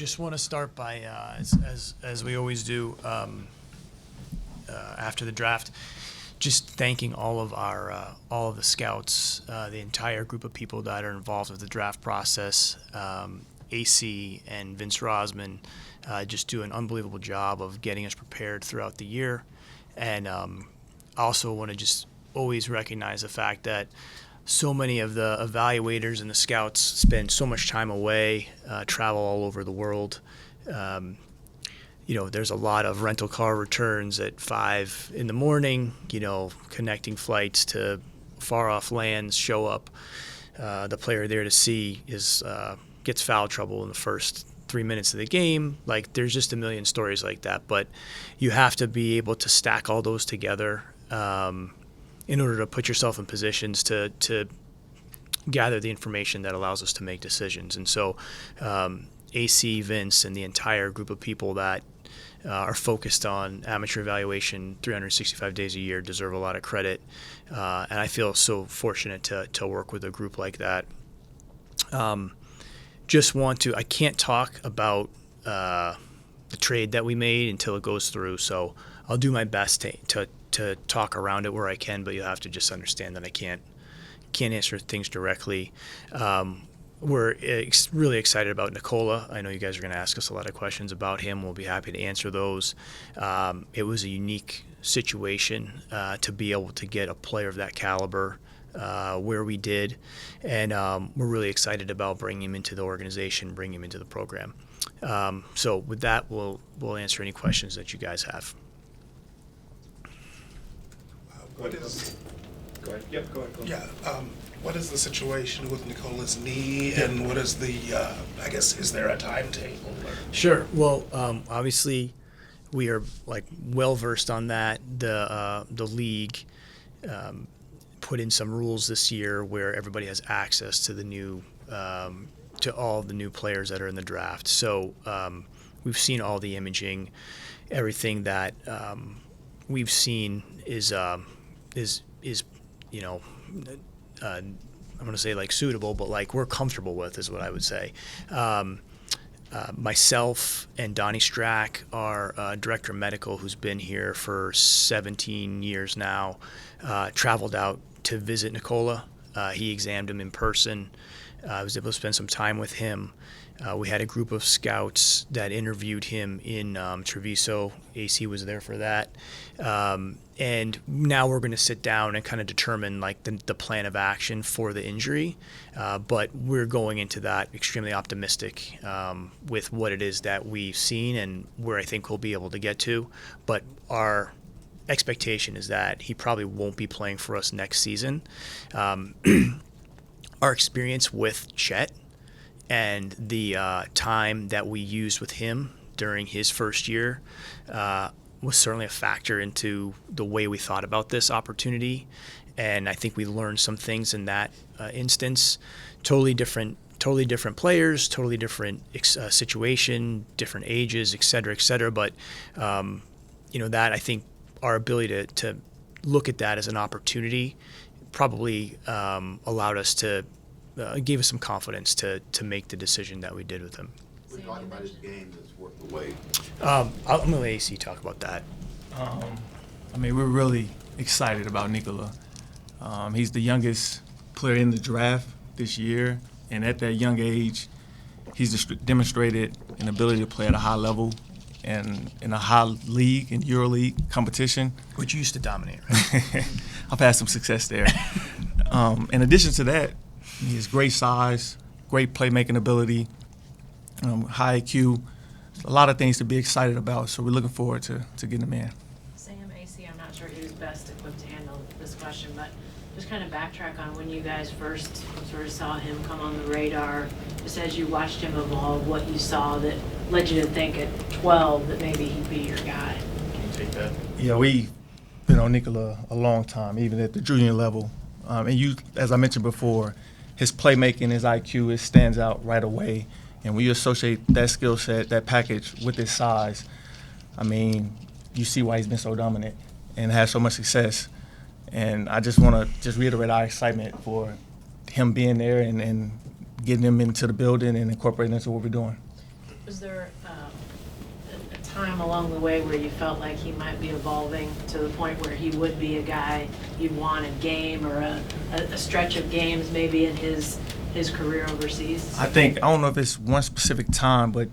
just want to start by, as we always do after the draft, just thanking all of the scouts, the entire group of people that are involved with the draft process. AC and Vince Rosman just do an unbelievable job of getting us prepared throughout the year. And I also want to just always recognize the fact that so many of the evaluators and the scouts spend so much time away, travel all over the world. There's a lot of rental car returns at 5 in the morning, connecting flights to far off lands, show up. The player there to see gets foul trouble in the first 3 minutes of the game. Like, there's just a million stories like that. But you have to be able to stack all those together in order to put yourself in positions to gather the information that allows us to make decisions. And so AC, Vince, and the entire group of people that are focused on amateur evaluation 365 days a year deserve a lot of credit. And I feel so fortunate to work with a group like that. I can't talk about the trade that we made until it goes through, so I'll do my best to talk around it where I can, but you'll have to just understand that I can't answer things directly. We're really excited about Nikola. I know you guys are going to ask us a lot of questions about him. We'll be happy to answer those. It was a unique situation to be able to get a player of that caliber where we did, and we're really excited about bringing him into the organization, bringing him into the program. So with that, we'll answer any questions that you guys have. Go ahead. Yep, go ahead. Yeah. What is the situation with Nikola's knee, and what is the, is there a timetable? Sure. Well, obviously, we are well versed on that. The league put in some rules this year where everybody has access to the new to all the new players that are in the draft. So we've seen all the imaging. Everything that we've seen is I'm going to say suitable, but we're comfortable with is what I would say. Myself and Donnie Strack, our director of medical, who's been here for 17 years now, traveled out to visit Nikola. He examined him in person. I was able to spend some time with him. We had a group of scouts that interviewed him in Treviso. AC was there for that. And now we're going to sit down and kind of determine the plan of action for the injury. But we're going into that extremely optimistic with what it is that we've seen and where I think we'll be able to get to. But our expectation is that he probably won't be playing for us next season. Our experience with Chet and the time that we used with him during his first year was certainly a factor into the way we thought about this opportunity. And I think we learned some things in that instance. Totally different players, totally different situation, different ages, et cetera. But, that I think our ability to look at that as an opportunity probably allowed us to gave us some confidence to make the decision that we did with him. We're talking about his game that's worth the wait. I'm going to let AC talk about that. We're really excited about Nikola. He's the youngest player in the draft this year, and at that young age, he's demonstrated an ability to play at a high level and in a high league and EuroLeague competition. Which you used to dominate, right? I've had some success there. In addition to that, he has great size, great playmaking ability, high IQ, a lot of things to be excited about. So we're looking forward to getting him in. Sam, AC, I'm not sure who's best equipped to handle this question, but just kind of backtrack on when you guys first sort of saw him come on the radar, just as you watched him evolve, what you saw that led you to think at 12 that maybe he'd be your guy. Can you take that? Yeah, we've been on Nikola a long time, even at the junior level. As I mentioned before, his playmaking, his IQ, it stands out right away. And when you associate that skill set, that package with his size, you see why he's been so dominant and has so much success. And I just want to reiterate our excitement for him being there and getting him into the building and incorporating into what we're doing. Was there a time along the way where you felt like he might be evolving to the point where he would be a guy you'd want a game or a stretch of games maybe in his career overseas? I don't know if it's one specific time, but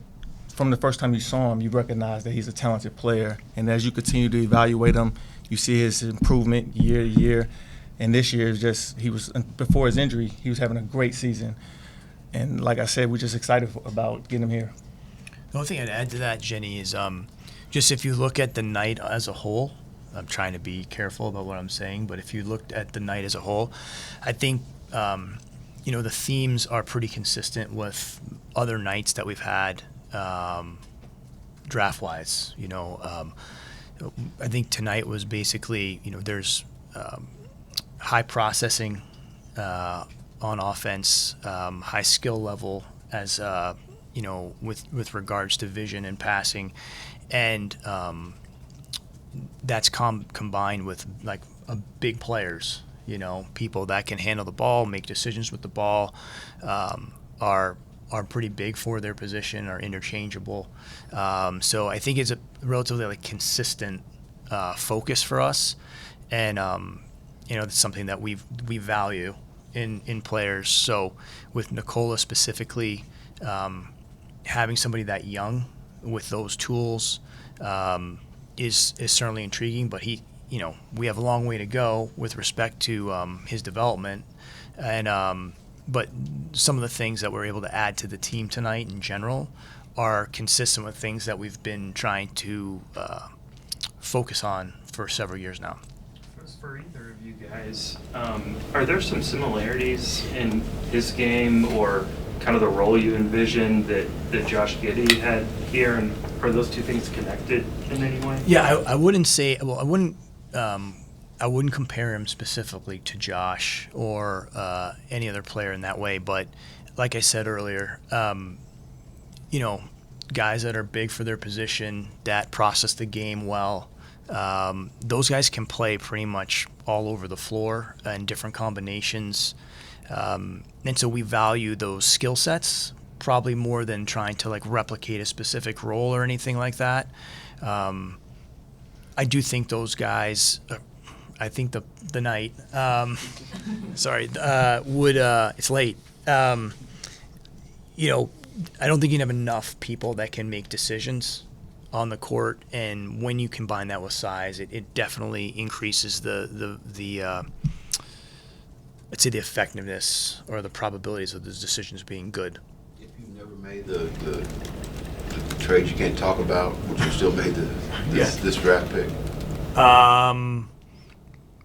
from the first time you saw him, you recognize that he's a talented player. And as you continue to evaluate him, you see his improvement year to year. And this year is just, before his injury, he was having a great season. And like I said, we're just excited about getting him here. The only thing I'd add to that, Jenny, is just if you look at the night as a whole, I'm trying to be careful about what I'm saying, but if you looked at the night as a whole, I think, the themes are pretty consistent with other nights that we've had draft-wise. I think tonight was basically, there's high processing on offense, high skill level as with regards to vision and passing, and that's combined with like big players. People that can handle the ball, make decisions with the ball, are pretty big for their position, are interchangeable. So I think it's a relatively consistent focus for us, and it's something that we value in players. So with Nikola specifically, having somebody that young with those tools is certainly intriguing. But we have a long way to go with respect to his development, and but some of the things that we're able to add to the team tonight in general are consistent with things that we've been trying to focus on for several years now. For either of you guys, are there some similarities in his game or kind of the role you envisioned that Josh Giddey had here, and are those two things connected in any way? Yeah, I wouldn't say. Well, I wouldn't compare him specifically to Josh or any other player in that way. But like I said earlier, guys that are big for their position, that process the game well, those guys can play pretty much all over the floor in different combinations. And so we value those skill sets probably more than trying to replicate a specific role or anything like that. I do think those guys, I think the night, would, it's late. I don't think you have enough people that can make decisions on the court, and when you combine that with size, it definitely increases the I'd say the effectiveness or the probabilities of those decisions being good. If you never made the trade you can't talk about, would you still made this draft pick?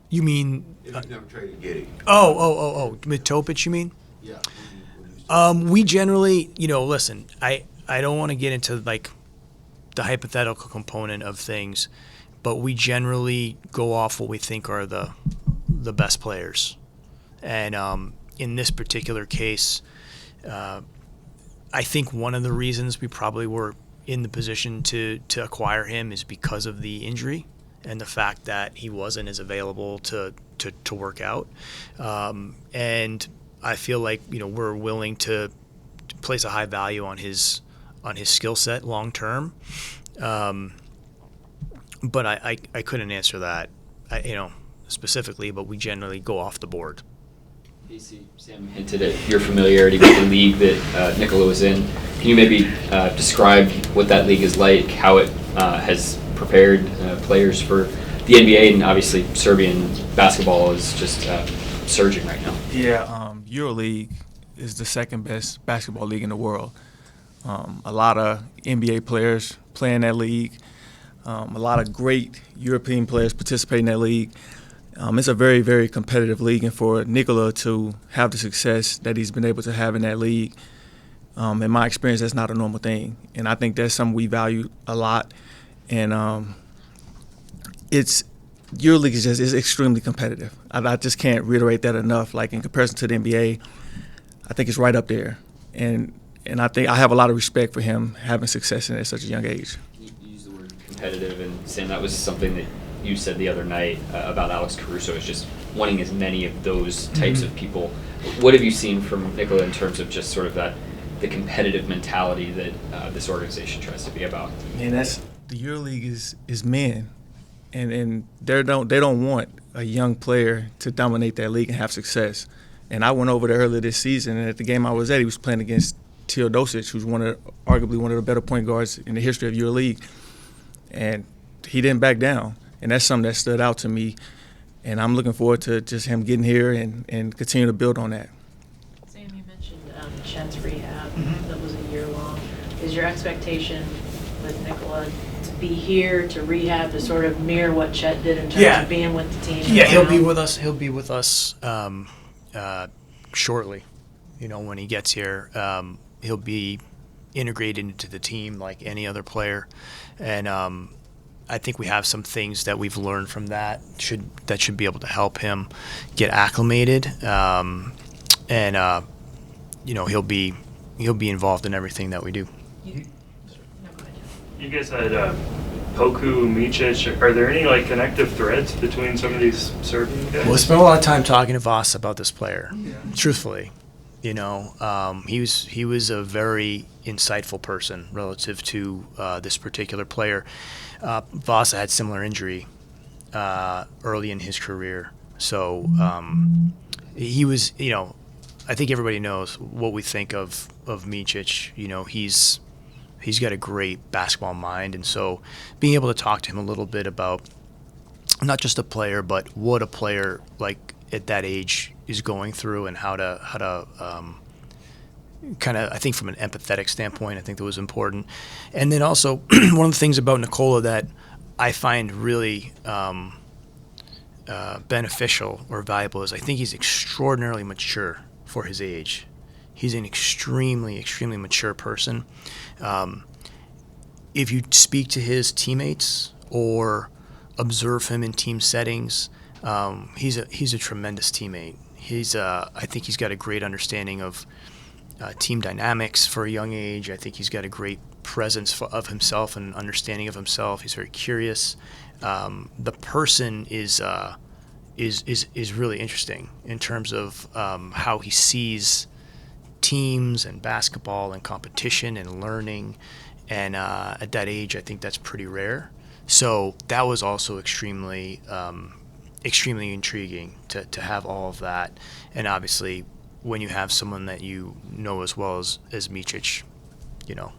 You mean? If you never traded Giddey. With Topic, you mean? Yeah. We generally, listen, I don't want to get into the hypothetical component of things, but we generally go off what we think are the best players. And in this particular case, I think one of the reasons we probably were in the position to acquire him is because of the injury and the fact that he wasn't as available to work out. And I feel like we're willing to place a high value on his skill set long term. But I couldn't answer that specifically, but we generally go off the board. DC, Sam hinted at your familiarity with the league that Nikola was in. Can you maybe describe what that league is like, how it has prepared players for the NBA, and obviously Serbian basketball is just surging right now? Yeah, EuroLeague is the second best basketball league in the world. A lot of NBA players play in that league. A lot of great European players participate in that league. It's a very, very competitive league, and for Nikola to have the success that he's been able to have in that league, in my experience, that's not a normal thing. And I think that's something we value a lot. And EuroLeague is extremely competitive. I just can't reiterate that enough. Like in comparison to the NBA, I think it's right up there. And I think I have a lot of respect for him having success at such a young age. You used the word competitive, and Sam, that was something that you said the other night about Alex Caruso, is just wanting as many of those types of people. What have you seen from Nikola in terms of just sort of that the competitive mentality that this organization tries to be about? And that's the EuroLeague is men, and they don't want a young player to dominate that league and have success. And I went over there earlier this season, and at the game I was at, he was playing against Teodosic, who's arguably one of the better point guards in the history of EuroLeague, and he didn't back down. And that's something that stood out to me, and I'm looking forward to just him getting here and continue to build on that. Sam, you mentioned Chet's rehab that was a year long. Is your expectation with Nikola to be here to rehab to sort of mirror what Chet did in terms of being with the team? Yeah, he'll be with us. He'll be with us shortly. You know, when he gets here, he'll be integrated into the team like any other player, and I think we have some things that we've learned from that should be able to help him get acclimated, and you know, he'll be involved in everything that we do. You guys had Poku, Micic. Are there any like connective threads between some of these Serbian guys? Well, I spent a lot of time talking to Voss about this player. Truthfully, you know, he was a very insightful person relative to this particular player. Voss had similar injury early in his career, so he was, you know, I think everybody knows what we think of Micic. You know, he's got a great basketball mind, and so being able to talk to him a little bit about not just a player, but what a player like at that age is going through, and how to kind of, I think from an empathetic standpoint, I think that was important. And then also one of the things about Nikola that I find really beneficial or valuable is I think he's extraordinarily mature for his age. He's an extremely, extremely mature person. If you speak to his teammates or observe him in team settings, he's a tremendous teammate. I think he's got a great understanding of team dynamics for a young age. I think he's got a great presence of himself and understanding of himself. He's very curious. The person is really interesting in terms of how he sees teams and basketball and competition and learning. And at that age, I think that's pretty rare. So that was also extremely intriguing to have all of that. And obviously, when you have someone that you know as well as Micic, you know,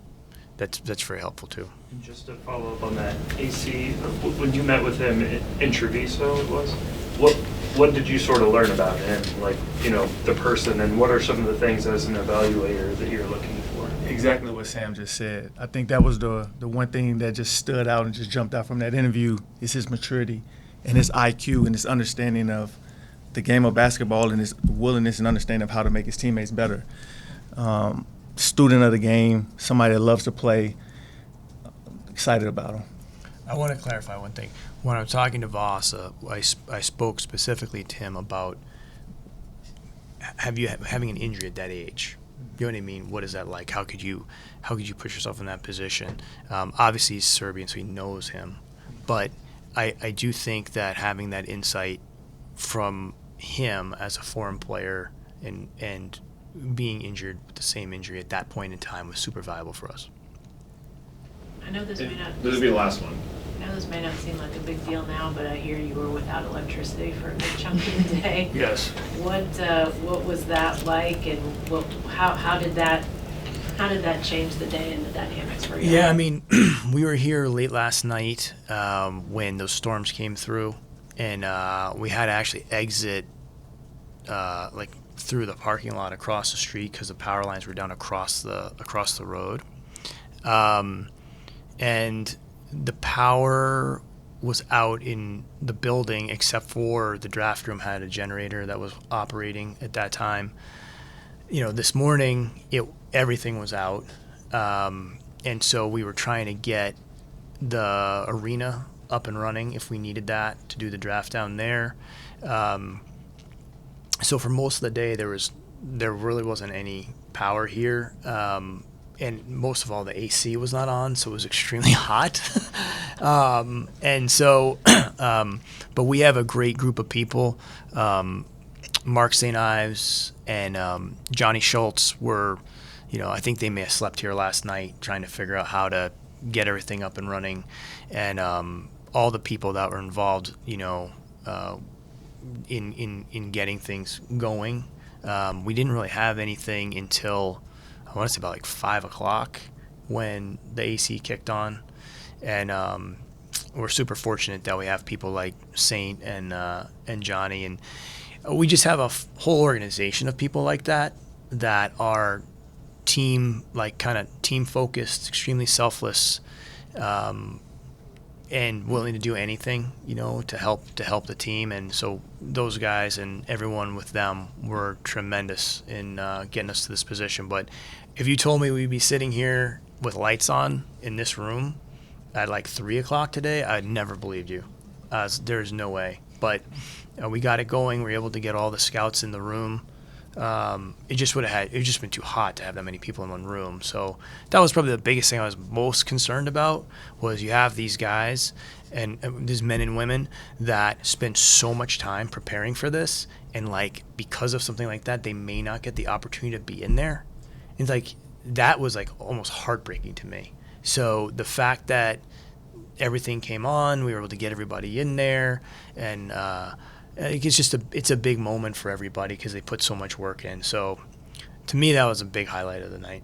that's very helpful too. And just to follow up on that, AC, when you met with him in Treviso, it was, what did you sort of learn about him, like, you know, the person, and what are some of the things as an evaluator that you're looking for? Exactly what Sam just said. I think that was the one thing that just stood out and just jumped out from that interview is his maturity and his IQ and his understanding of the game of basketball and his willingness and understanding of how to make his teammates better. Student of the game, somebody that loves to play, excited about him. I want to clarify one thing. When I'm talking to Voss, I spoke specifically to him about having an injury at that age. You know what I mean? What is that like? How could you put yourself in that position? Obviously, he's Serbian, so he knows him. But I do think that having that insight from him as a foreign player and being injured with the same injury at that point in time was super valuable for us. I know this may not. This will be the last one. I know this may not seem like a big deal now, but I hear you were without electricity for a big chunk of the day. Yes. What was that like, and how did that change the day and the dynamics for you? Yeah, I mean, we were here late last night when those storms came through, and we had to actually exit like through the parking lot across the street because the power lines were down across the road, and the power was out in the building except for the draft room had a generator that was operating at that time. You know, this morning everything was out, and so we were trying to get the arena up and running if we needed that to do the draft down there. So for most of the day there really wasn't any power here, and most of all the AC was not on, so it was extremely hot. And so, but we have a great group of people. Mark St. Ives and Johnny Schultz were, I think they may have slept here last night trying to figure out how to get everything up and running, and all the people that were involved, in getting things going. We didn't really have anything until I want to say about like 5 o'clock when the AC kicked on, and we're super fortunate that we have people like Saint and Johnny, and we just have a whole organization of people like that are team, like kind of team focused, extremely selfless, and willing to do anything, to help the team. And so those guys and everyone with them were tremendous in getting us to this position. But if you told me we'd be sitting here with lights on in this room at like 3 o'clock today, I'd never believed you. There's no way. But we got it going. We were able to get all the scouts in the room. It just been too hot to have that many people in one room. So that was probably the biggest thing I was most concerned about, was you have these guys and these men and women that spend so much time preparing for this, and like because of something like that, they may not get the opportunity to be in there. It's like that was like almost heartbreaking to me. So the fact that everything came on, we were able to get everybody in there, and it's a big moment for everybody because they put so much work in. So to me, that was a big highlight of the night.